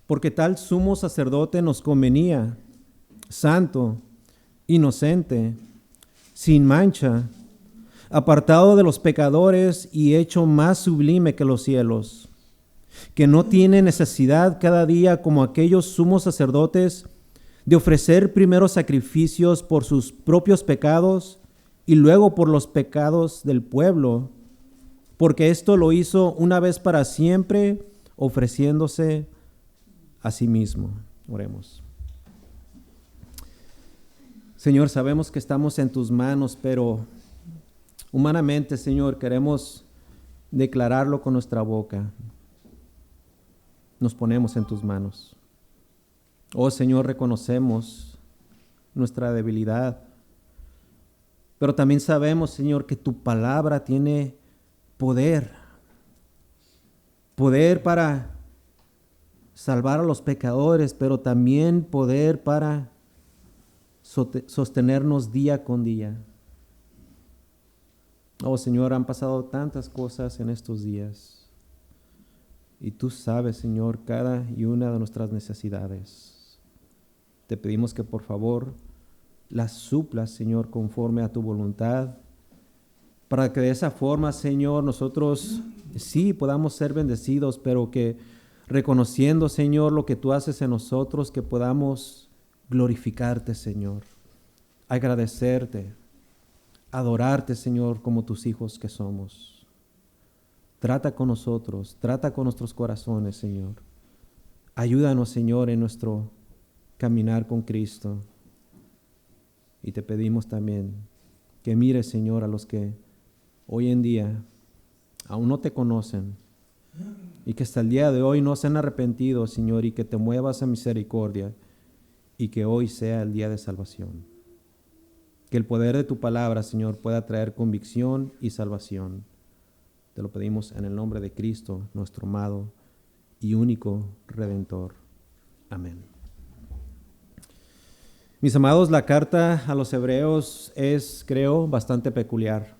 porque tal sumo sacerdote nos convenía, santo, inocente, sin mancha, apartado de los pecadores y hecho más sublime que los cielos, que no tiene necesidad cada día como aquellos sumos sacerdotes de ofrecer primero sacrificios por sus propios pecados y luego por los pecados del pueblo, porque esto lo hizo una vez para siempre, ofreciéndose a sí mismo. Oremos. Señor, sabemos que estamos en tus manos, pero humanamente, Señor, queremos declararlo con nuestra boca. Nos ponemos en tus manos. Oh Señor, reconocemos nuestra debilidad, pero también sabemos, Señor, que tu palabra tiene poder para salvar a los pecadores, pero también poder para sostenernos día con día. Oh Señor, han pasado tantas cosas en estos días y tú sabes, Señor, cada y una de nuestras necesidades. Te pedimos que por favor las suplas, Señor, conforme a tu voluntad, para que de esa forma, Señor, nosotros sí podamos ser bendecidos, pero que reconociendo, Señor, lo que tú haces en nosotros, que podamos glorificarte, Señor, agradecerte, adorarte, Señor, como tus hijos que somos. Trata con nosotros, trata con nuestros corazones, Señor. Ayúdanos, Señor, en nuestro caminar con Cristo. Y te pedimos también que mires, Señor, a los que hoy en día aún no te conocen y que hasta el día de hoy no se han arrepentido, Señor, y que te muevas a misericordia y que hoy sea el día de salvación. Que el poder de tu palabra, Señor, pueda traer convicción y salvación. Te lo pedimos en el nombre de Cristo, nuestro amado y único Redentor. Amén. Mis amados, la carta a los hebreos es, creo, bastante peculiar.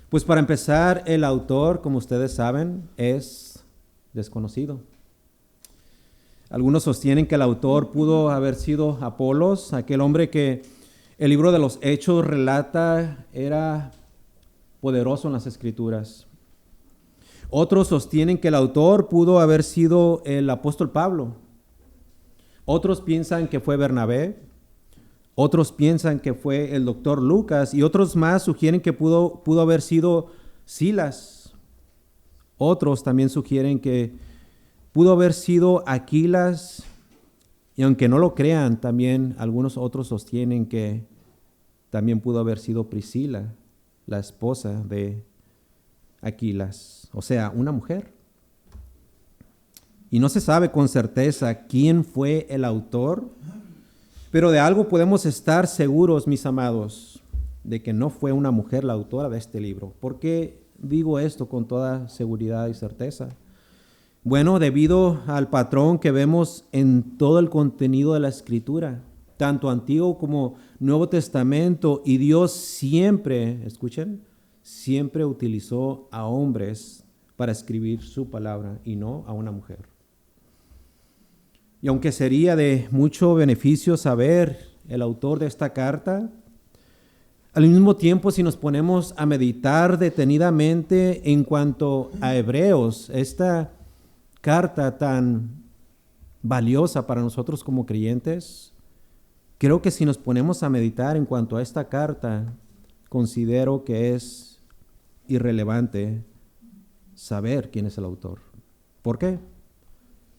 Pues para empezar, el autor, como ustedes saben, es desconocido. Algunos sostienen que el autor pudo haber sido Apolos, aquel hombre que el libro de los Hechos relata era poderoso en las Escrituras. Otros sostienen que el autor pudo haber sido el apóstol Pablo. Otros piensan que fue Bernabé, otros piensan que fue el doctor Lucas y otros más sugieren que pudo haber sido Silas. Otros también sugieren que pudo haber sido Aquilas y aunque no lo crean, también algunos otros sostienen que también pudo haber sido Priscila, la esposa de Aquilas, o sea, una mujer. Y no se sabe con certeza quién fue el autor, pero de algo podemos estar seguros, mis amados, de que no fue una mujer la autora de este libro. ¿Por qué digo esto con toda seguridad y certeza? Bueno, debido al patrón que vemos en todo el contenido de la Escritura, tanto Antiguo como Nuevo Testamento, y Dios siempre, escuchen, siempre utilizó a hombres para escribir su palabra y no a una mujer. Y aunque sería de mucho beneficio saber el autor de esta carta, al mismo tiempo si nos ponemos a meditar detenidamente en cuanto a Hebreos, esta carta tan valiosa para nosotros como creyentes, creo que si nos ponemos a meditar en cuanto a esta carta, considero que es irrelevante saber quién es el autor. ¿Por qué?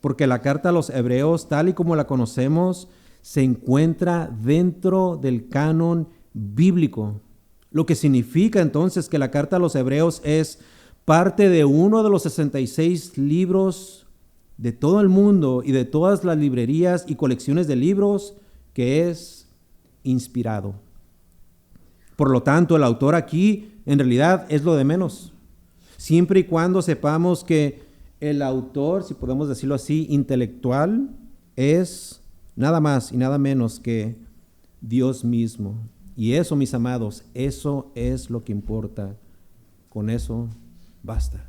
Porque la carta a los Hebreos, tal y como la conocemos, se encuentra dentro del canon bíblico. Lo que significa entonces que la carta a los Hebreos es parte de uno de los 66 libros de todo el mundo y de todas las librerías y colecciones de libros que es inspirado. Por lo tanto, el autor aquí en realidad es lo de menos. Siempre y cuando sepamos que el autor, si podemos decirlo así, intelectual, es nada más y nada menos que Dios mismo. Y eso, mis amados, eso es lo que importa. Con eso basta.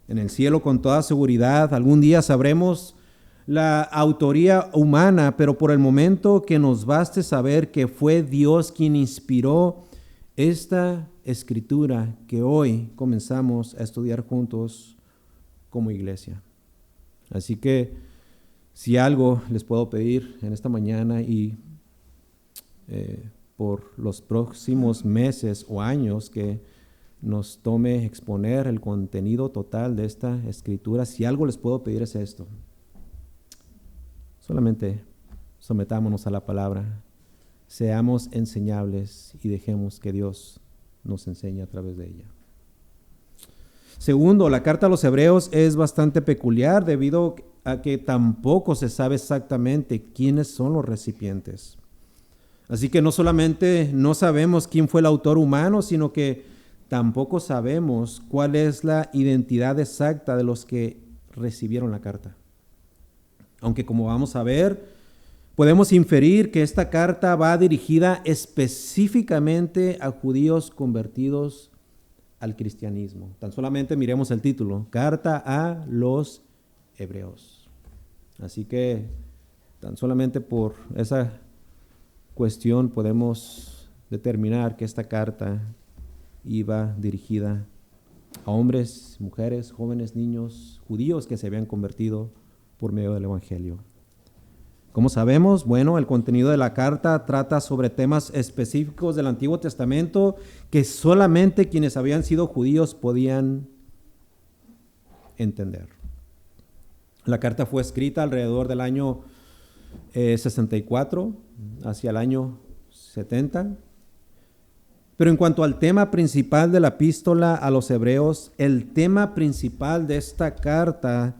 En el cielo, con toda seguridad, algún día sabremos la autoría humana, pero por el momento que nos baste saber que fue Dios quien inspiró esta escritura que hoy comenzamos a estudiar juntos como iglesia. Así que si algo les puedo pedir en esta mañana y por los próximos meses o años que nos tome exponer el contenido total de esta escritura, si algo les puedo pedir es esto: solamente sometámonos a la palabra, seamos enseñables y dejemos que Dios nos enseñe a través de ella. Segundo, la carta a los Hebreos es bastante peculiar debido a que tampoco se sabe exactamente quiénes son los recipientes. Así que no solamente no sabemos quién fue el autor humano, sino que tampoco sabemos cuál es la identidad exacta de los que recibieron la carta. Aunque, como vamos a ver, podemos inferir que esta carta va dirigida específicamente a judíos convertidos al cristianismo. Tan solamente miremos el título: Carta a los Hebreos. Así que tan solamente por esa cuestión podemos determinar que esta carta iba dirigida a hombres, mujeres, jóvenes, niños, judíos que se habían convertido por medio del Evangelio. ¿Cómo sabemos? Bueno, el contenido de la carta trata sobre temas específicos del Antiguo Testamento que solamente quienes habían sido judíos podían entender. La carta fue escrita alrededor del año 64, hacia el año 70. Pero en cuanto al tema principal de la epístola a los Hebreos, el tema principal de esta carta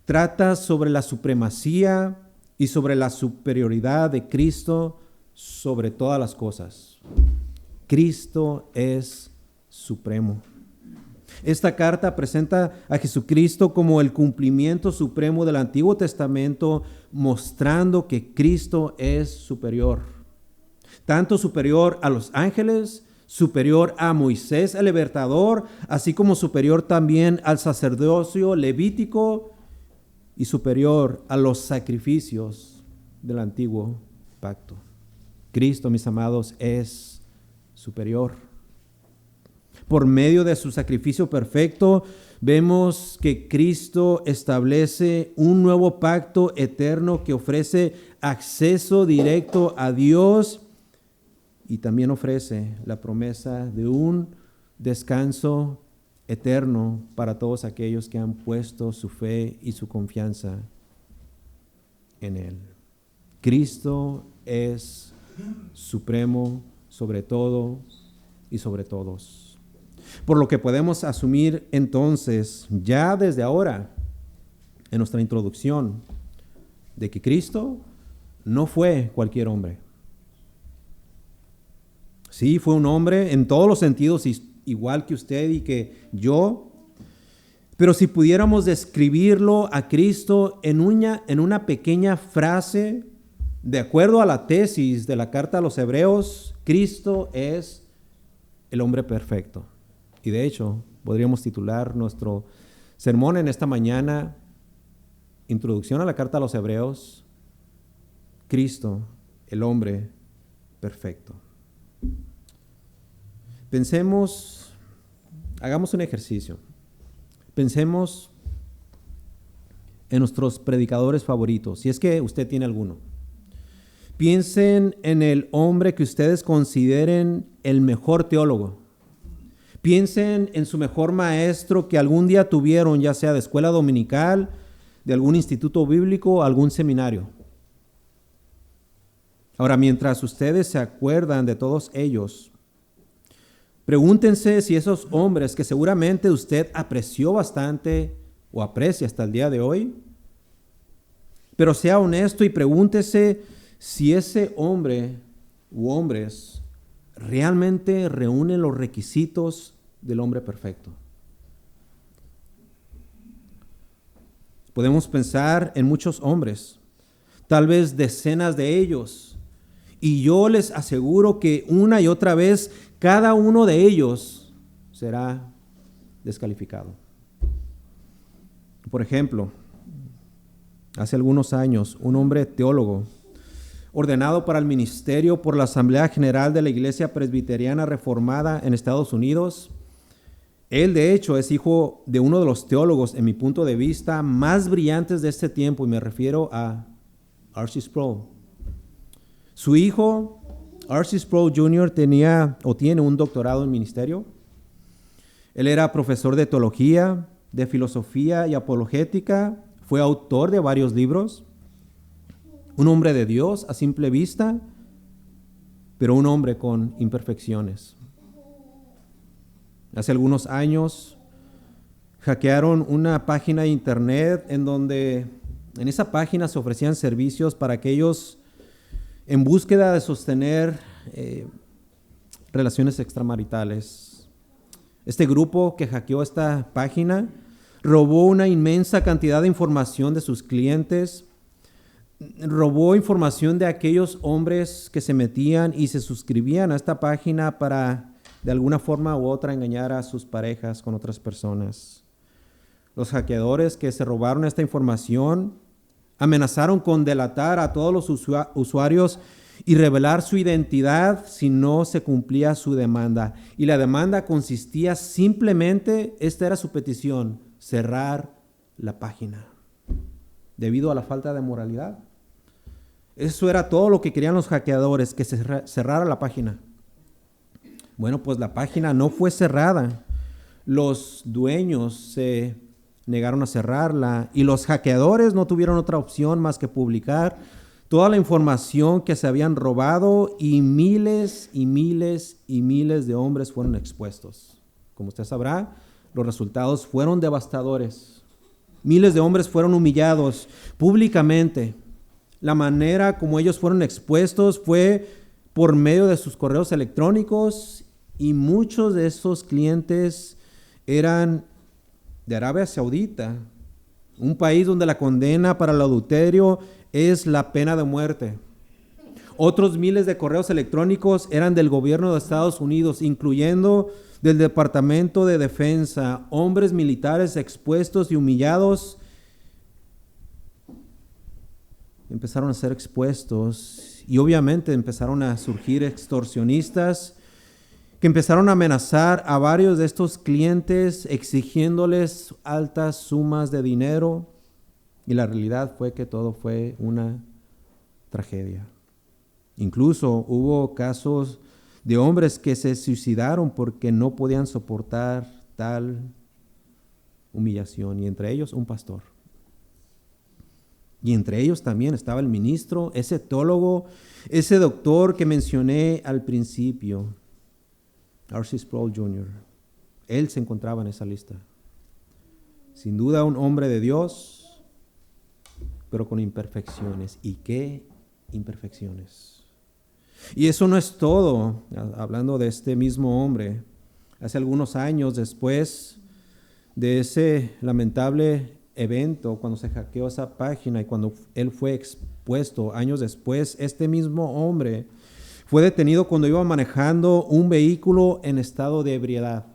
trata sobre la supremacía y sobre la superioridad de Cristo sobre todas las cosas. Cristo es supremo. Esta carta presenta a Jesucristo como el cumplimiento supremo del Antiguo Testamento, mostrando que Cristo es superior. Tanto superior a los ángeles, superior a Moisés el libertador, así como superior también al sacerdocio levítico y superior a los sacrificios del antiguo pacto. Cristo, mis amados, es superior. Por medio de su sacrificio perfecto, vemos que Cristo establece un nuevo pacto eterno que ofrece acceso directo a Dios y también ofrece la promesa de un descanso eterno para todos aquellos que han puesto su fe y su confianza en Él. Cristo es supremo sobre todo y sobre todos. Por lo que podemos asumir entonces, ya desde ahora, en nuestra introducción, de que Cristo no fue cualquier hombre. Sí, fue un hombre en todos los sentidos, igual que usted y que yo. Pero si pudiéramos describirlo a Cristo en una pequeña frase, de acuerdo a la tesis de la carta a los Hebreos, Cristo es el hombre perfecto. Y de hecho, podríamos titular nuestro sermón en esta mañana, Introducción a la carta a los Hebreos, Cristo, el hombre perfecto. Pensemos, hagamos un ejercicio. Pensemos en nuestros predicadores favoritos, si es que usted tiene alguno. Piensen en el hombre que ustedes consideren el mejor teólogo. Piensen en su mejor maestro que algún día tuvieron, ya sea de escuela dominical, de algún instituto bíblico, algún seminario. Ahora, mientras ustedes se acuerdan de todos ellos, pregúntense si esos hombres que seguramente usted apreció bastante o aprecia hasta el día de hoy, pero sea honesto y pregúntese si ese hombre u hombres realmente reúnen los requisitos del hombre perfecto. Podemos pensar en muchos hombres, tal vez decenas de ellos, y yo les aseguro que una y otra vez cada uno de ellos será descalificado. Por ejemplo, hace algunos años, un hombre teólogo ordenado para el ministerio por la Asamblea General de la Iglesia Presbiteriana Reformada en Estados Unidos. Él, de hecho, es hijo de uno de los teólogos, en mi punto de vista, más brillantes de este tiempo, y me refiero a R.C. Sproul. Su hijo, R.C. Sproul Jr., tiene un doctorado en ministerio. Él era profesor de teología, de filosofía y apologética. Fue autor de varios libros. Un hombre de Dios a simple vista, pero un hombre con imperfecciones. Hace algunos años hackearon una página de internet en esa página se ofrecían servicios para aquellos en búsqueda de sostener relaciones extramaritales. Este grupo que hackeó esta página robó una inmensa cantidad de información de sus clientes, robó información de aquellos hombres que se metían y se suscribían a esta página para, de alguna forma u otra, engañar a sus parejas con otras personas. Los hackeadores que se robaron esta información amenazaron con delatar a todos los usuarios y revelar su identidad si no se cumplía su demanda. Y la demanda consistía simplemente, esta era su petición, cerrar la página, debido a la falta de moralidad. Eso era todo lo que querían los hackeadores, que se cerrara la página. Bueno, pues la página no fue cerrada. Los dueños se negaron a cerrarla y los hackeadores no tuvieron otra opción más que publicar toda la información que se habían robado, y miles y miles y miles de hombres fueron expuestos. Como usted sabrá, los resultados fueron devastadores. Miles de hombres fueron humillados públicamente. La manera como ellos fueron expuestos fue por medio de sus correos electrónicos, y muchos de esos clientes eran de Arabia Saudita, un país donde la condena para el adulterio es la pena de muerte. Otros miles de correos electrónicos eran del gobierno de Estados Unidos, incluyendo del Departamento de Defensa, hombres militares expuestos y humillados. Empezaron a ser expuestos y obviamente empezaron a surgir extorsionistas que empezaron a amenazar a varios de estos clientes exigiéndoles altas sumas de dinero, y la realidad fue que todo fue una tragedia. Incluso hubo casos de hombres que se suicidaron porque no podían soportar tal humillación, y entre ellos un pastor. Y entre ellos también estaba el ministro, ese teólogo, ese doctor que mencioné al principio, R.C. Sproul Jr. Él se encontraba en esa lista. Sin duda un hombre de Dios, pero con imperfecciones. ¿Y qué imperfecciones? Y eso no es todo. Hablando de este mismo hombre, hace algunos años después de ese lamentable evento, cuando se hackeó esa página y cuando él fue expuesto, años después, este mismo hombre fue detenido cuando iba manejando un vehículo en estado de ebriedad.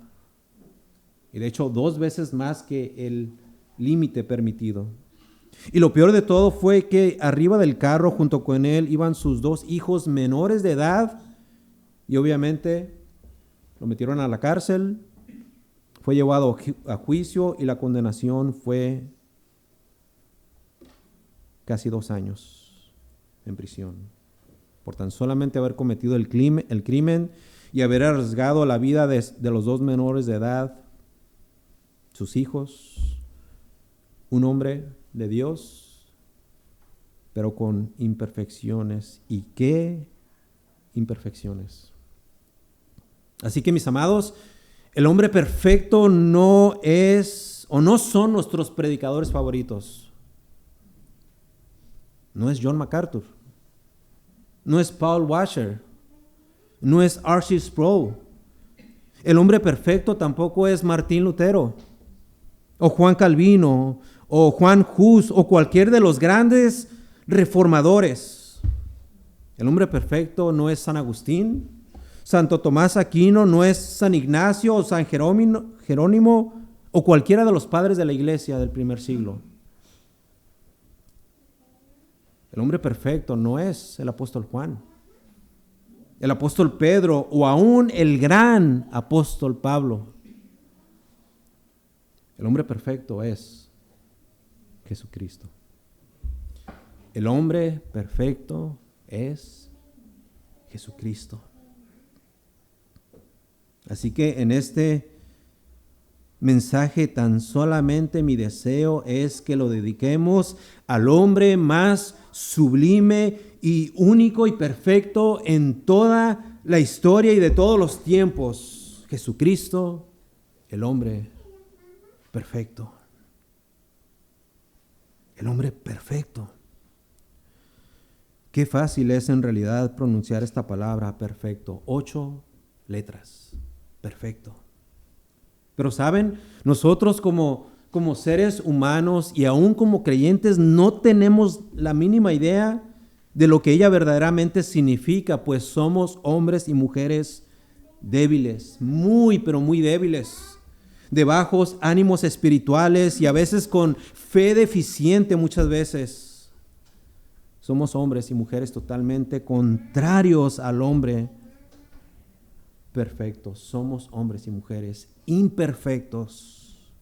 Y de hecho 2 veces más que el límite permitido. Y lo peor de todo fue que arriba del carro junto con él iban sus 2 hijos menores de edad. Y obviamente lo metieron a la cárcel. Fue llevado a juicio y la condenación fue casi 2 años en prisión, por tan solamente haber cometido el crimen y haber arriesgado la vida de los 2 menores de edad, sus hijos, un hombre de Dios, pero con imperfecciones. ¿Y qué imperfecciones? Así que, mis amados, el hombre perfecto no es o no son nuestros predicadores favoritos. No es John MacArthur. No es Paul Washer, no es R.C. Sproul. El hombre perfecto tampoco es Martín Lutero, o Juan Calvino, o Juan Hus, o cualquier de los grandes reformadores. El hombre perfecto no es San Agustín, Santo Tomás Aquino, no es San Ignacio o San Jerónimo, o cualquiera de los padres de la iglesia del primer siglo. El hombre perfecto no es el apóstol Juan, el apóstol Pedro o aún el gran apóstol Pablo. El hombre perfecto es Jesucristo. El hombre perfecto es Jesucristo. Así que en este mensaje tan solamente mi deseo es que lo dediquemos al hombre más sublime y único y perfecto en toda la historia y de todos los tiempos. Jesucristo, el hombre perfecto. El hombre perfecto. Qué fácil es en realidad pronunciar esta palabra perfecto. 8 letras. Perfecto. Pero saben, nosotros como seres humanos y aún como creyentes no tenemos la mínima idea de lo que ella verdaderamente significa, pues somos hombres y mujeres débiles, muy pero muy débiles, de bajos ánimos espirituales y a veces con fe deficiente muchas veces. Somos hombres y mujeres totalmente contrarios al hombre perfecto. Somos hombres y mujeres imperfectos.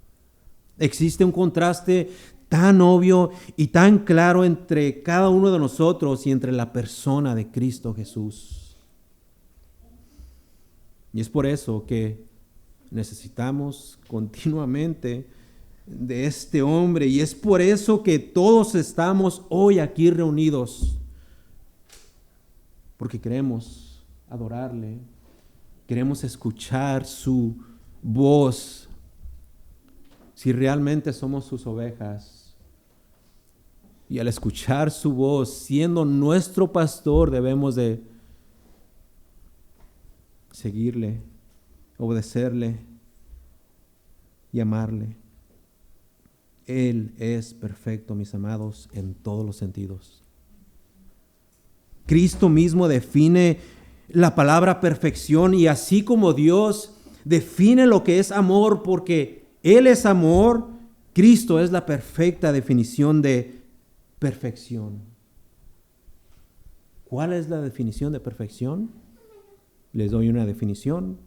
Existe un contraste tan obvio y tan claro entre cada uno de nosotros y entre la persona de Cristo Jesús. Y es por eso que necesitamos continuamente de este hombre, y es por eso que todos estamos hoy aquí reunidos, porque queremos adorarle, queremos escuchar su voz. Si realmente somos sus ovejas, y al escuchar su voz, siendo nuestro pastor, debemos de seguirle, obedecerle y amarle. Él es perfecto, mis amados, en todos los sentidos. Cristo mismo define la palabra perfección, y así como Dios define lo que es amor, porque Él es amor, Cristo es la perfecta definición de perfección. ¿Cuál es la definición de perfección? Les doy una definición.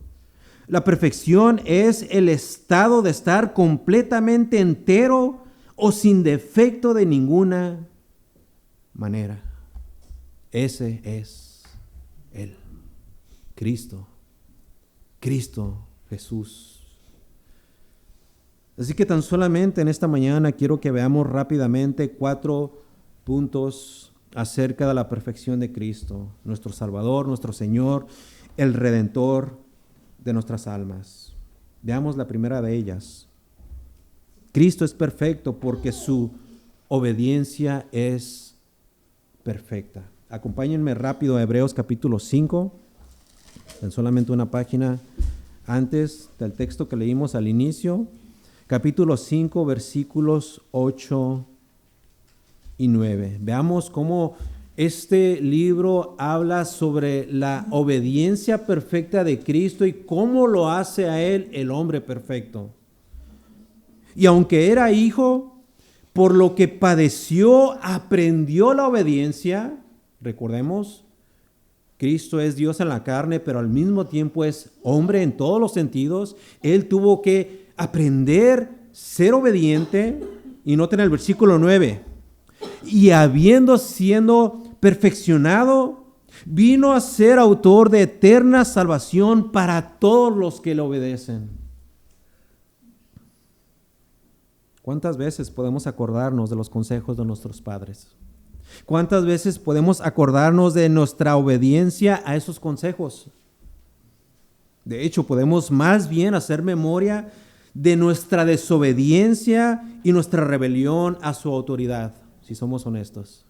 La perfección es el estado de estar completamente entero o sin defecto de ninguna manera. Ese es Él, Cristo Jesús. Así que tan solamente en esta mañana quiero que veamos rápidamente 4 puntos acerca de la perfección de Cristo, nuestro Salvador, nuestro Señor, el Redentor de nuestras almas. Veamos la primera de ellas. Cristo es perfecto porque su obediencia es perfecta. Acompáñenme rápido a Hebreos capítulo 5, en solamente una página antes del texto que leímos al inicio. Capítulo 5, versículos 8 y 9. Veamos cómo este libro habla sobre la obediencia perfecta de Cristo y cómo lo hace a Él el hombre perfecto. Y aunque era hijo, por lo que padeció, aprendió la obediencia. Recordemos, Cristo es Dios en la carne, pero al mismo tiempo es hombre en todos los sentidos. Él tuvo que aprender a ser obediente. Y noten el versículo 9. Y habiendo sido perfeccionado, vino a ser autor de eterna salvación para todos los que le obedecen. ¿Cuántas veces podemos acordarnos de los consejos de nuestros padres? ¿Cuántas veces podemos acordarnos de nuestra obediencia a esos consejos? De hecho, podemos más bien hacer memoria de nuestra desobediencia y nuestra rebelión a su autoridad, si somos honestos.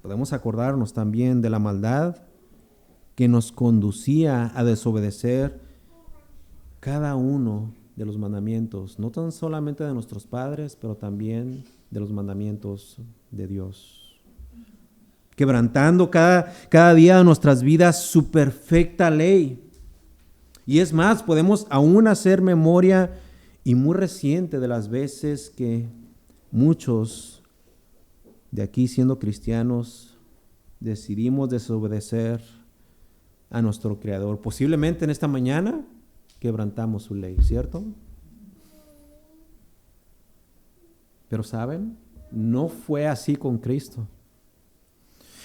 Podemos acordarnos también de la maldad que nos conducía a desobedecer cada uno de los mandamientos, no tan solamente de nuestros padres, pero también de los mandamientos de Dios. Quebrantando cada día de nuestras vidas su perfecta ley. Y es más, podemos aún hacer memoria y muy reciente de las veces que muchos de aquí siendo cristianos decidimos desobedecer a nuestro Creador. Posiblemente en esta mañana quebrantamos su ley, ¿cierto? Pero ¿saben? No fue así con Cristo.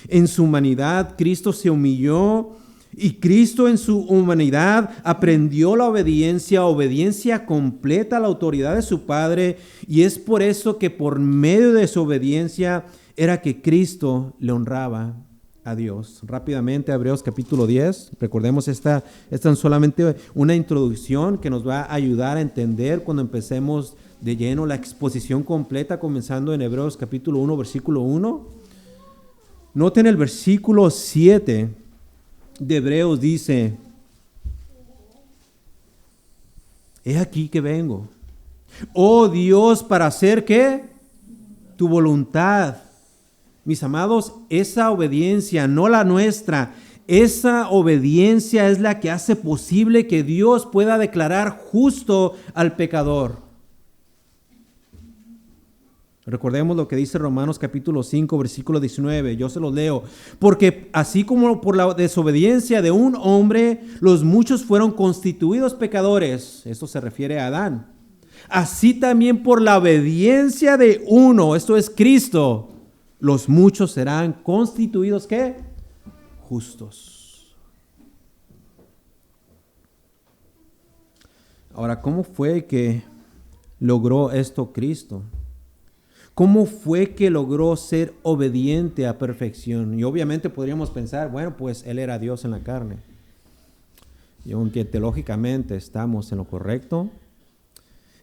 En su humanidad, Cristo se humilló y Cristo en su humanidad aprendió la obediencia completa a la autoridad de su Padre, y es por eso que por medio de su obediencia era que Cristo le honraba a Dios. Rápidamente, Hebreos capítulo 10. Recordemos, esta es solamente una introducción que nos va a ayudar a entender cuando empecemos de lleno la exposición completa, comenzando en Hebreos capítulo 1, versículo 1. Noten el versículo 7 de Hebreos, dice: he aquí que vengo, oh Dios, para hacer ¿qué? Tu voluntad. Mis amados, esa obediencia, no la nuestra, esa obediencia es la que hace posible que Dios pueda declarar justo al pecador. Recordemos lo que dice Romanos capítulo 5, versículo 19. Yo se los leo. Porque así como por la desobediencia de un hombre, los muchos fueron constituidos pecadores. Esto se refiere a Adán. Así también por la obediencia de uno, esto es Cristo, los muchos serán constituidos ¿qué? Justos. Ahora, ¿cómo fue que logró esto Cristo? ¿Cómo fue que logró ser obediente a perfección? Y obviamente podríamos pensar, bueno, pues Él era Dios en la carne. Y aunque teológicamente estamos en lo correcto,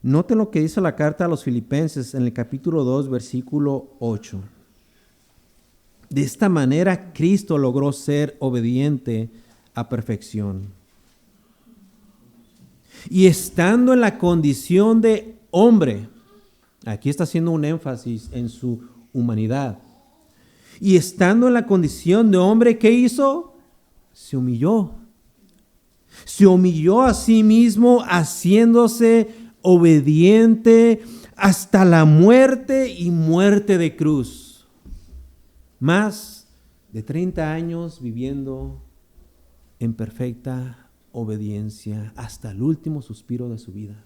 noten lo que dice la carta a los Filipenses en el capítulo 2, versículo 8. De esta manera Cristo logró ser obediente a perfección. Y estando en la condición de hombre, aquí está haciendo un énfasis en su humanidad. Y estando en la condición de hombre, ¿qué hizo? Se humilló. Se humilló a sí mismo, haciéndose obediente hasta la muerte y muerte de cruz. Más de 30 años viviendo en perfecta obediencia hasta el último suspiro de su vida.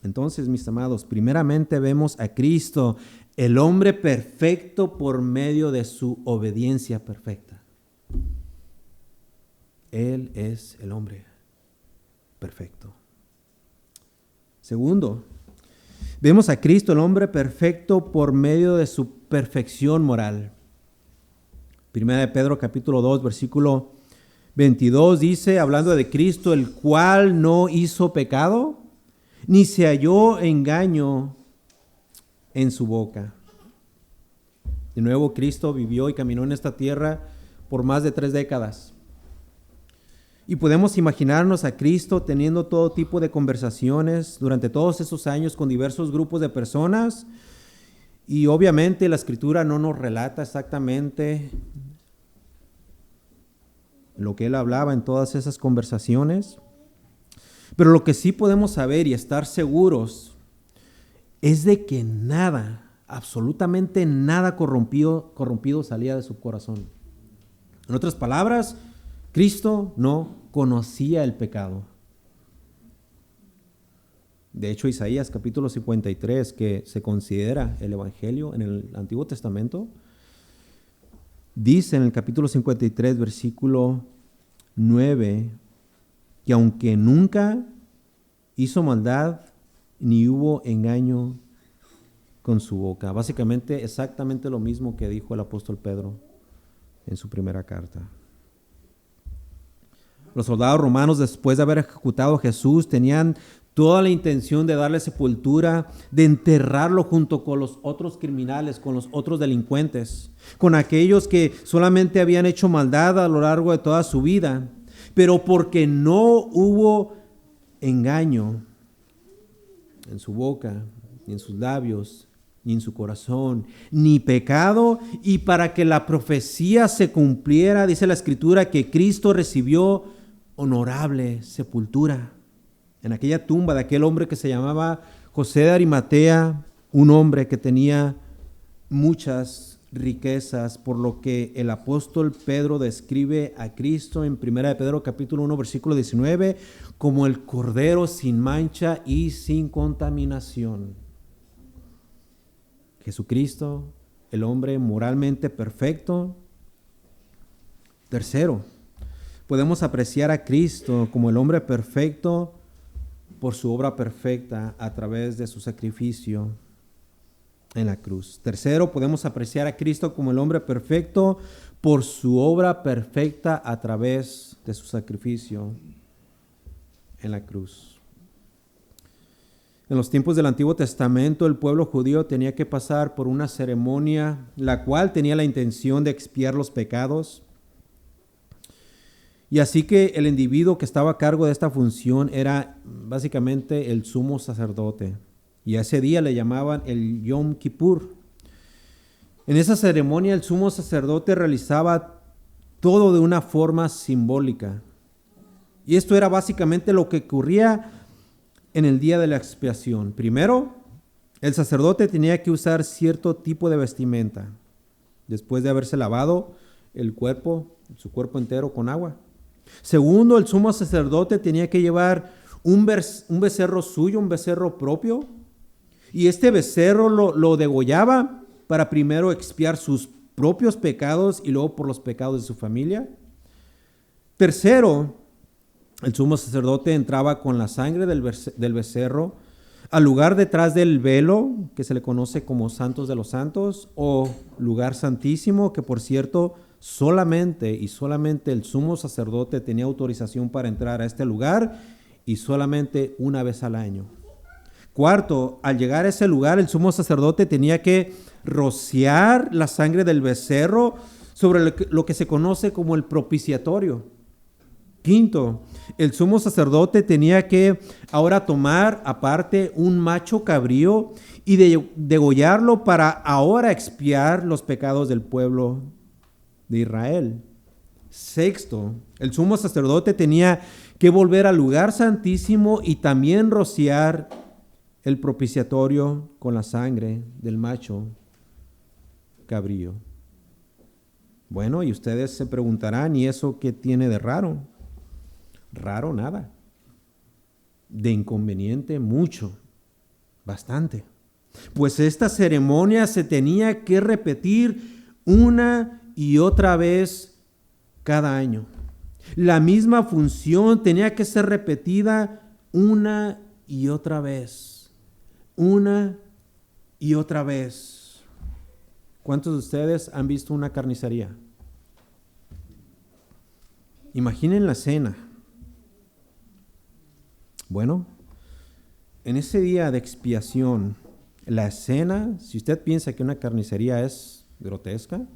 Entonces, mis amados, primeramente vemos a Cristo, el hombre perfecto, por medio de su obediencia perfecta. Él es el hombre perfecto. Segundo, vemos a Cristo, el hombre perfecto, por medio de su perfección moral. Primera de Pedro capítulo 2, versículo 22 dice, hablando de Cristo, el cual no hizo pecado, ni se halló engaño en su boca. De nuevo, Cristo vivió y caminó en esta tierra por más de 3 décadas. Y podemos imaginarnos a Cristo teniendo todo tipo de conversaciones durante todos esos años con diversos grupos de personas. Y obviamente la Escritura no nos relata exactamente lo que Él hablaba en todas esas conversaciones. Pero lo que sí podemos saber y estar seguros es de que nada, absolutamente nada corrompido salía de su corazón. En otras palabras, Cristo no conocía el pecado. De hecho, Isaías capítulo 53, que se considera el Evangelio en el Antiguo Testamento, dice en el capítulo 53, versículo 9, que aunque nunca hizo maldad, ni hubo engaño con su boca. Básicamente, exactamente lo mismo que dijo el apóstol Pedro en su primera carta. Los soldados romanos, después de haber ejecutado a Jesús, tenían toda la intención de darle sepultura, de enterrarlo junto con los otros criminales, con los otros delincuentes, con aquellos que solamente habían hecho maldad a lo largo de toda su vida. Pero porque no hubo engaño en su boca, ni en sus labios, ni en su corazón, ni pecado, y para que la profecía se cumpliera, dice la Escritura, que Cristo recibió honorable sepultura. En aquella tumba de aquel hombre que se llamaba José de Arimatea, un hombre que tenía muchas riquezas, por lo que el apóstol Pedro describe a Cristo en 1 de Pedro capítulo 1 versículo 19 como el Cordero sin mancha y sin contaminación. Jesucristo, el hombre moralmente perfecto. Tercero, podemos apreciar a Cristo como el hombre perfecto por su obra perfecta a través de su sacrificio en la cruz. Tercero, podemos apreciar a Cristo como el hombre perfecto por su obra perfecta a través de su sacrificio en la cruz. En los tiempos del Antiguo Testamento, el pueblo judío tenía que pasar por una ceremonia, la cual tenía la intención de expiar los pecados. Y así que el individuo que estaba a cargo de esta función era básicamente el sumo sacerdote. Y a ese día le llamaban el Yom Kippur. En esa ceremonia el sumo sacerdote realizaba todo de una forma simbólica. Y esto era básicamente lo que ocurría en el día de la expiación. Primero, el sacerdote tenía que usar cierto tipo de vestimenta después de haberse lavado el cuerpo, su cuerpo entero con agua. Segundo, el sumo sacerdote tenía que llevar un becerro suyo, un becerro propio, y este becerro lo degollaba para primero expiar sus propios pecados y luego por los pecados de su familia. Tercero, el sumo sacerdote entraba con la sangre del becerro al lugar detrás del velo, que se le conoce como Santos de los Santos, o lugar santísimo, que por cierto, solamente el sumo sacerdote tenía autorización para entrar a este lugar y solamente una vez al año. Cuarto, al llegar a ese lugar, el sumo sacerdote tenía que rociar la sangre del becerro sobre lo que se conoce como el propiciatorio. Quinto, el sumo sacerdote tenía que ahora tomar aparte un macho cabrío y degollarlo para ahora expiar los pecados del pueblo de Israel. Sexto, el sumo sacerdote tenía que volver al lugar santísimo y también rociar el propiciatorio con la sangre del macho cabrío. Bueno, y ustedes se preguntarán, ¿y eso qué tiene de raro? Raro nada. De inconveniente mucho, bastante. Pues esta ceremonia se tenía que repetir una y otra vez cada año. La misma función tenía que ser repetida una y otra vez. Una y otra vez. ¿Cuántos de ustedes han visto una carnicería? Imaginen la escena. Bueno, en ese día de expiación, la escena, si usted piensa que una carnicería es grotesca,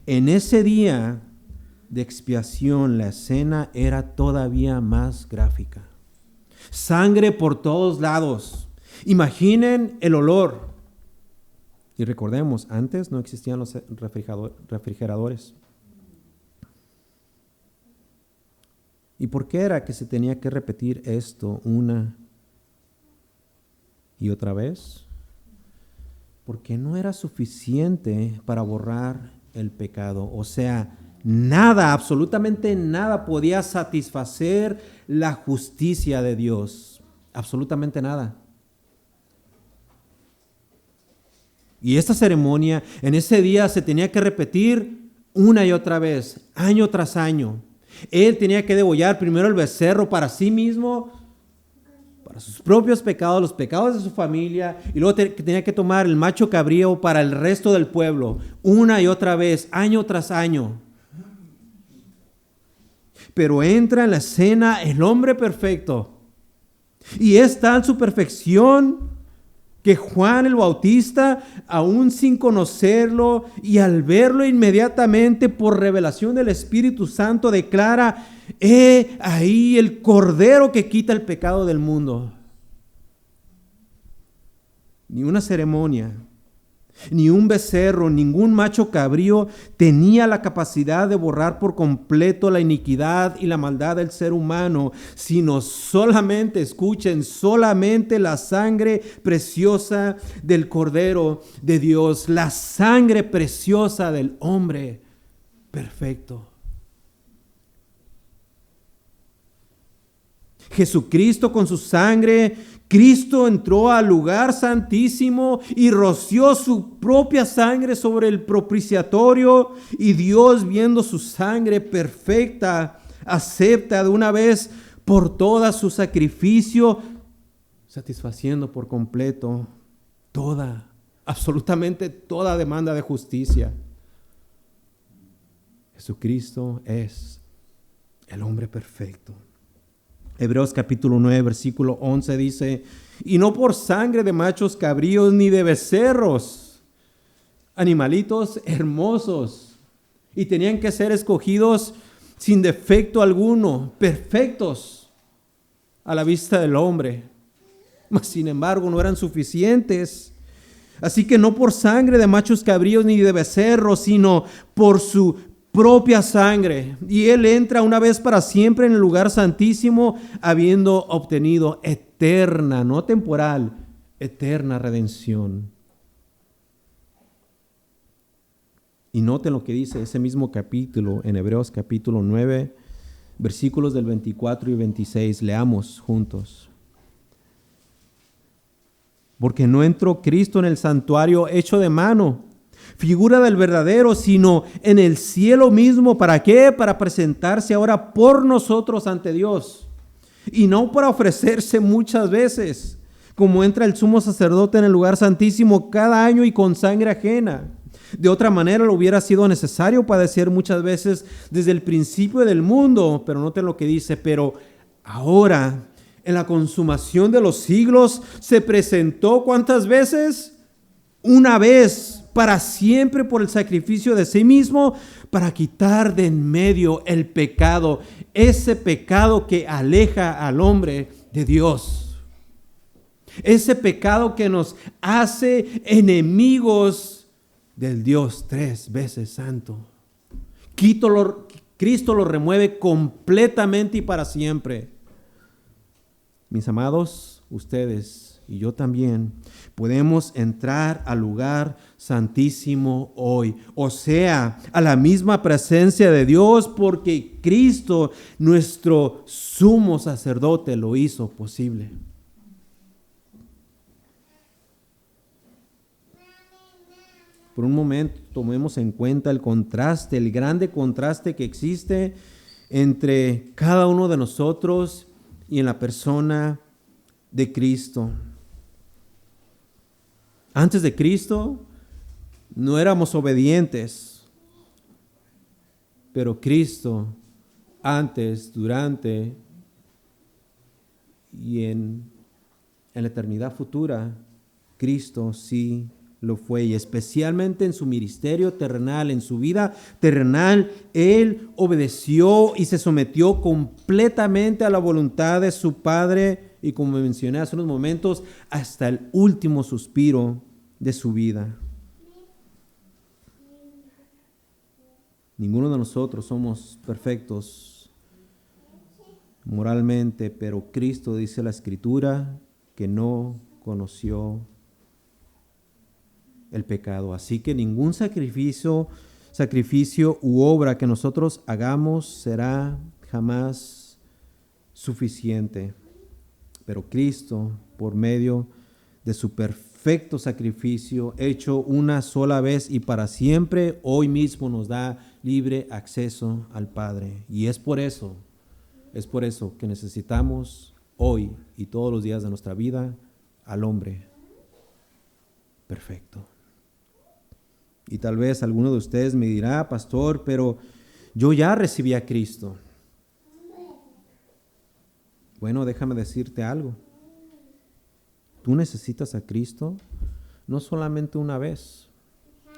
en ese día de expiación la escena era todavía más gráfica. Sangre por todos lados. Imaginen el olor. Y recordemos, antes no existían los refrigeradores. ¿Y por qué era que se tenía que repetir esto una y otra vez? Porque no era suficiente para borrar el pecado. O sea, nada, absolutamente nada podía satisfacer la justicia de Dios. Absolutamente nada. Y esta ceremonia en ese día se tenía que repetir una y otra vez, año tras año. Él tenía que degollar primero el becerro para sí mismo, para sus propios pecados, los pecados de su familia, y luego tenía que tomar el macho cabrío para el resto del pueblo, una y otra vez, año tras año. Pero entra en la escena el hombre perfecto, y es tal su perfección que Juan el Bautista, aún sin conocerlo y al verlo inmediatamente por revelación del Espíritu Santo, declara: he ahí el Cordero que quita el pecado del mundo. Ni una ceremonia, Ni un becerro, ningún macho cabrío tenía la capacidad de borrar por completo la iniquidad y la maldad del ser humano, sino solamente, escuchen, solamente la sangre preciosa del Cordero de Dios, la sangre preciosa del hombre perfecto. Jesucristo con su sangre, Cristo entró al lugar santísimo y roció su propia sangre sobre el propiciatorio, y Dios, viendo su sangre perfecta, acepta de una vez por todas su sacrificio, satisfaciendo por completo absolutamente toda demanda de justicia. Jesucristo es el hombre perfecto. Hebreos capítulo 9, versículo 11 dice: y no por sangre de machos cabríos ni de becerros, animalitos hermosos, y tenían que ser escogidos sin defecto alguno, perfectos a la vista del hombre. Mas sin embargo no eran suficientes. Así que no por sangre de machos cabríos ni de becerros, sino por su propia sangre. Y Él entra una vez para siempre en el lugar santísimo, habiendo obtenido eterna, no temporal, eterna redención. Y noten lo que dice ese mismo capítulo en Hebreos capítulo 9, versículos del 24 y 26. Leamos juntos. Porque no entró Cristo en el santuario hecho de mano, figura del verdadero, sino en el cielo mismo. ¿Para qué? Para presentarse ahora por nosotros ante Dios, y no para ofrecerse muchas veces, como entra el sumo sacerdote en el lugar santísimo cada año y con sangre ajena. De otra manera le hubiera sido necesario padecer muchas veces desde el principio del mundo. Pero noten lo que dice: pero ahora, en la consumación de los siglos, se presentó ¿cuántas veces? Una vez, para siempre, por el sacrificio de sí mismo, para quitar de en medio el pecado, ese pecado que aleja al hombre de Dios, ese pecado que nos hace enemigos del Dios 3 veces santo. Cristo lo remueve completamente y para siempre. Mis amados, ustedes y yo también podemos entrar al lugar santísimo hoy, o sea, a la misma presencia de Dios, porque Cristo, nuestro sumo sacerdote, lo hizo posible. Por un momento tomemos en cuenta el contraste, el grande contraste que existe entre cada uno de nosotros y en la persona de Cristo. Antes de Cristo no éramos obedientes, pero Cristo antes, durante y en la eternidad futura, Cristo sí lo fue, y especialmente en su ministerio terrenal, en su vida terrenal, Él obedeció y se sometió completamente a la voluntad de su Padre, y como mencioné hace unos momentos, hasta el último suspiro de su vida. Ninguno de nosotros somos perfectos moralmente, pero Cristo, dice la Escritura, que no conoció el pecado. Así que ningún sacrificio u obra que nosotros hagamos será jamás suficiente. Pero Cristo, por medio de su perfecto sacrificio, hecho una sola vez y para siempre, hoy mismo nos da libre acceso al Padre. Y es por eso que necesitamos hoy y todos los días de nuestra vida al hombre perfecto. Y tal vez alguno de ustedes me dirá: pastor, pero yo ya recibí a Cristo. Bueno, déjame decirte algo. Tú necesitas a Cristo no solamente una vez.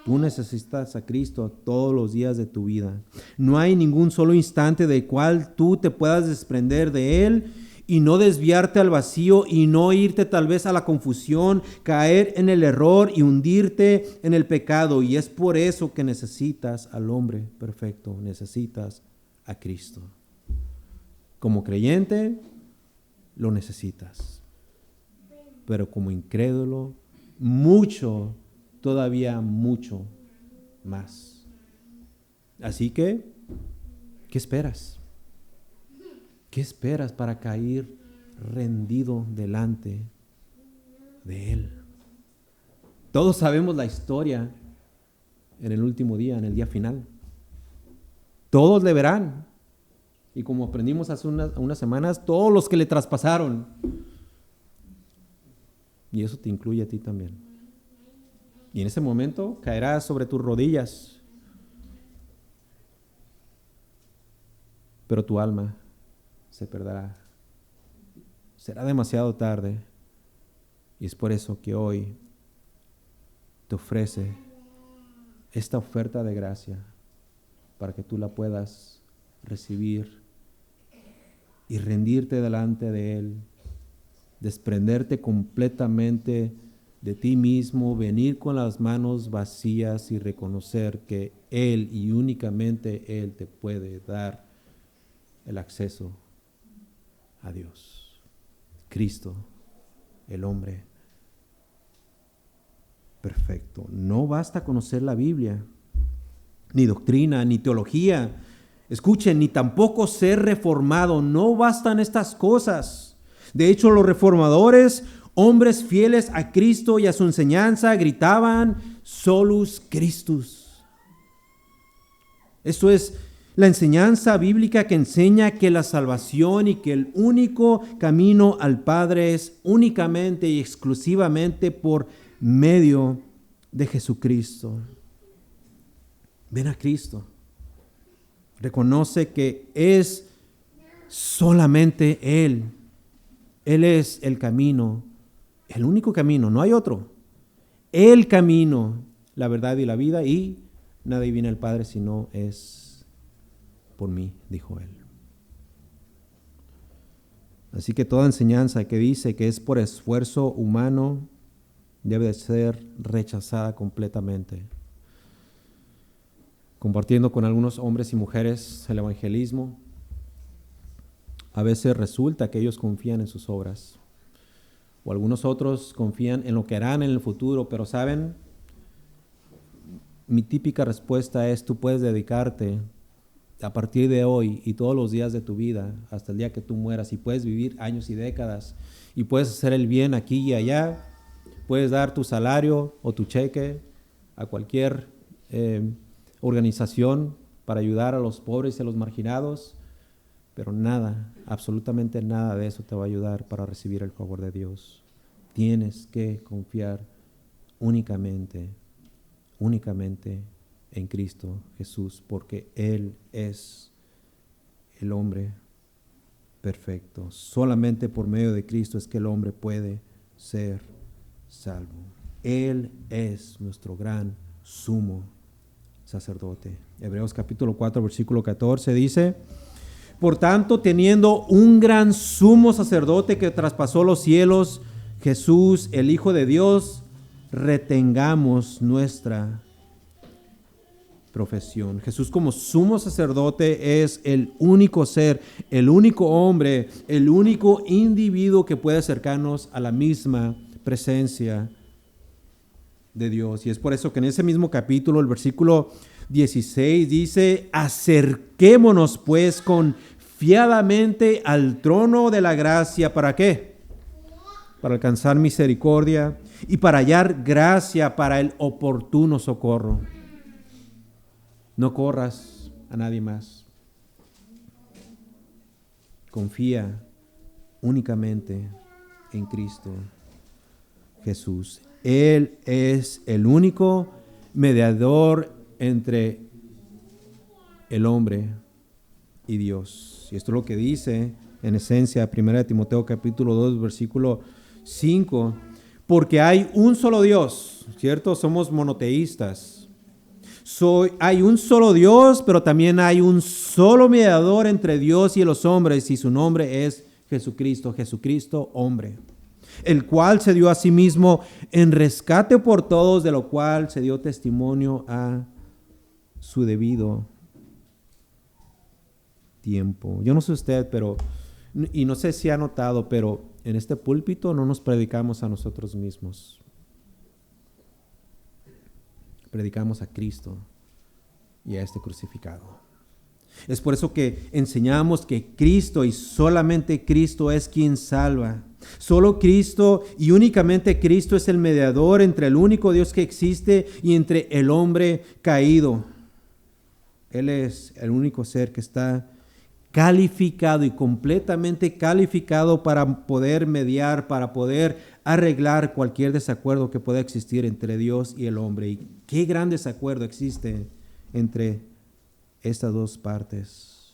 Tú necesitas a Cristo todos los días de tu vida. No hay ningún solo instante del cual tú te puedas desprender de Él y no desviarte al vacío y no irte tal vez a la confusión, caer en el error y hundirte en el pecado. Y es por eso que necesitas al hombre perfecto, necesitas a Cristo. Como creyente, lo necesitas. Pero como incrédulo, mucho, todavía mucho más. Así que, ¿qué esperas? ¿Qué esperas para caer rendido delante de Él? Todos sabemos la historia en el último día, en el día final. Todos le verán. Y como aprendimos hace unas semanas, todos los que le traspasaron. Y eso te incluye a ti también. Y en ese momento caerás sobre tus rodillas. Pero tu alma se perderá. Será demasiado tarde. Y es por eso que hoy te ofrece esta oferta de gracia para que tú la puedas recibir y rendirte delante de Él, desprenderte completamente de ti mismo, venir con las manos vacías y reconocer que Él y únicamente Él te puede dar el acceso a Dios. Cristo, el hombre perfecto. No basta conocer la Biblia, ni doctrina, ni teología. Escuchen, ni tampoco ser reformado. No bastan estas cosas. De hecho, los reformadores, hombres fieles a Cristo y a su enseñanza, gritaban solus Christus. Esto es la enseñanza bíblica que enseña que la salvación y que el único camino al Padre es únicamente y exclusivamente por medio de Jesucristo. Ven a Cristo. Reconoce que es solamente Él. Él es el camino, el único camino, no hay otro. El camino, la verdad y la vida, y nadie viene al Padre si no es por mí, dijo Él. Así que toda enseñanza que dice que es por esfuerzo humano debe de ser rechazada completamente. Compartiendo con algunos hombres y mujeres el evangelismo, a veces resulta que ellos confían en sus obras, o algunos otros confían en lo que harán en el futuro, pero ¿saben? Mi típica respuesta es: tú puedes dedicarte a partir de hoy y todos los días de tu vida hasta el día que tú mueras, y puedes vivir años y décadas, y puedes hacer el bien aquí y allá, puedes dar tu salario o tu cheque a cualquier organización para ayudar a los pobres y a los marginados, pero nada, absolutamente nada de eso te va a ayudar para recibir el favor de Dios. Tienes que confiar únicamente en Cristo Jesús, porque Él es el hombre perfecto. Solamente por medio de Cristo es que el hombre puede ser salvo. Él es nuestro gran sumo sacerdote. Hebreos capítulo 4, versículo 14 dice: por tanto, teniendo un gran sumo sacerdote que traspasó los cielos, Jesús, el Hijo de Dios, retengamos nuestra profesión. Jesús como sumo sacerdote es el único ser, el único hombre, el único individuo que puede acercarnos a la misma presencia de Dios. Y es por eso que en ese mismo capítulo, el versículo 16 dice: acerquémonos pues confiadamente al trono de la gracia. ¿Para qué? Para alcanzar misericordia y para hallar gracia para el oportuno socorro. No corras a nadie más. Confía únicamente en Cristo Jesús. Él es el único mediador entre el hombre y Dios. Y esto es lo que dice en esencia 1 Timoteo capítulo 2, versículo 5. Porque hay un solo Dios, ¿cierto? Somos monoteístas. Hay un solo Dios, pero también hay un solo mediador entre Dios y los hombres, y su nombre es Jesucristo, Jesucristo hombre, el cual se dio a sí mismo en rescate por todos, de lo cual se dio testimonio a su debido tiempo. Yo no sé usted, pero, y no sé si ha notado, pero en este púlpito no nos predicamos a nosotros mismos. Predicamos a Cristo y a este crucificado. Es por eso que enseñamos que Cristo y solamente Cristo es quien salva. Solo Cristo y únicamente Cristo es el mediador entre el único Dios que existe y entre el hombre caído. Él es el único ser que está calificado y completamente calificado para poder mediar, para poder arreglar cualquier desacuerdo que pueda existir entre Dios y el hombre. Y qué gran desacuerdo existe entre estas dos partes.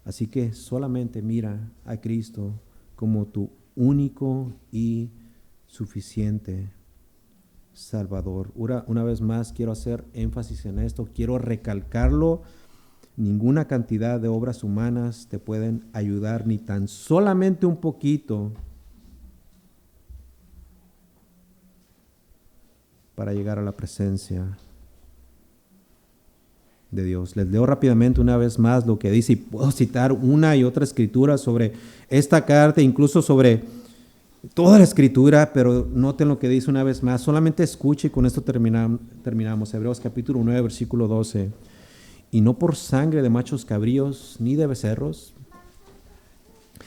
Así que solamente mira a Cristo como tu único y suficiente Salvador. Una vez más quiero hacer énfasis en esto, quiero recalcarlo. Ninguna cantidad de obras humanas te pueden ayudar, ni tan solamente un poquito, para llegar a la presencia de Dios. Les leo rápidamente una vez más lo que dice, y puedo citar una y otra escritura sobre esta carta, incluso sobre toda la escritura, pero noten lo que dice una vez más. Solamente escuche y con esto terminamos. Hebreos capítulo 9, versículo 12. Y no por sangre de machos cabríos ni de becerros,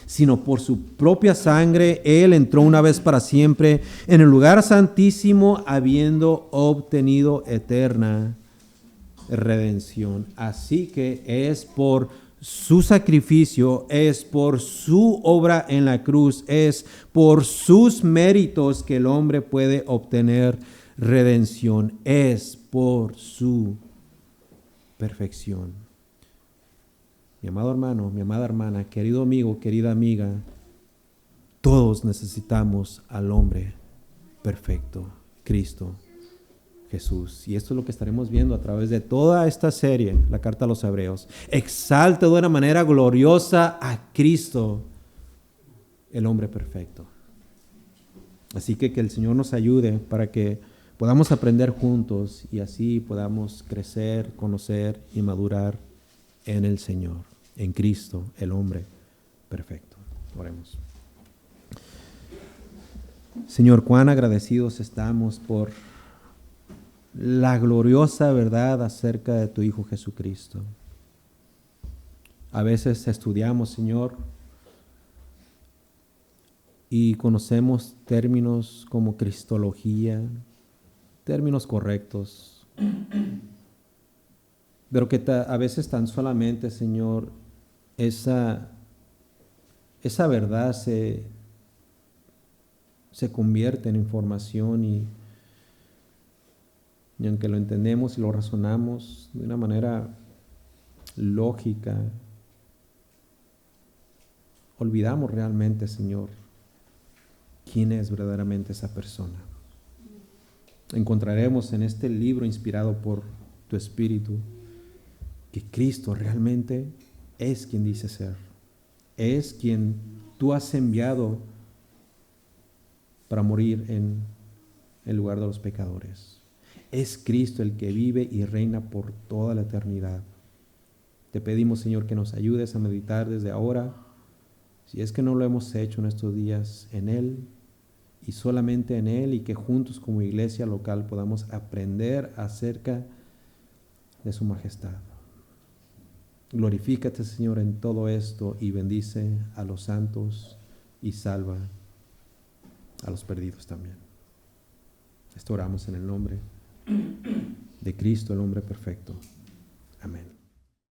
sino por su propia sangre, Él entró una vez para siempre en el lugar santísimo, habiendo obtenido eterna redención. Así que es por su sacrificio, es por su obra en la cruz, es por sus méritos que el hombre puede obtener redención. Es por su perfección. Mi amado hermano, mi amada hermana, querido amigo, querida amiga, todos necesitamos al hombre perfecto, Cristo Jesús. Y esto es lo que estaremos viendo a través de toda esta serie, la carta a los Hebreos. Exalta de una manera gloriosa a Cristo, el hombre perfecto. Así que el Señor nos ayude para que podamos aprender juntos y así podamos crecer, conocer y madurar en el Señor, en Cristo, el hombre perfecto. Oremos. Señor, cuán agradecidos estamos por la gloriosa verdad acerca de tu Hijo Jesucristo. A veces estudiamos, Señor, y conocemos términos como cristología, términos correctos, pero que a veces tan solamente, Señor, esa verdad se convierte en información y aunque lo entendemos y lo razonamos de una manera lógica, olvidamos realmente, Señor, quién es verdaderamente esa persona. Encontraremos en este libro inspirado por tu Espíritu que Cristo realmente es quien dice ser, es quien tú has enviado para morir en el lugar de los pecadores. Es Cristo el que vive y reina por toda la eternidad. Te pedimos, Señor, que nos ayudes a meditar desde ahora, si es que no lo hemos hecho en estos días, en Él y solamente en Él, y que juntos como iglesia local podamos aprender acerca de su majestad. Glorifícate, Señor, en todo esto y bendice a los santos y salva a los perdidos también. Esto oramos en el nombre de Cristo, el hombre perfecto. Amén.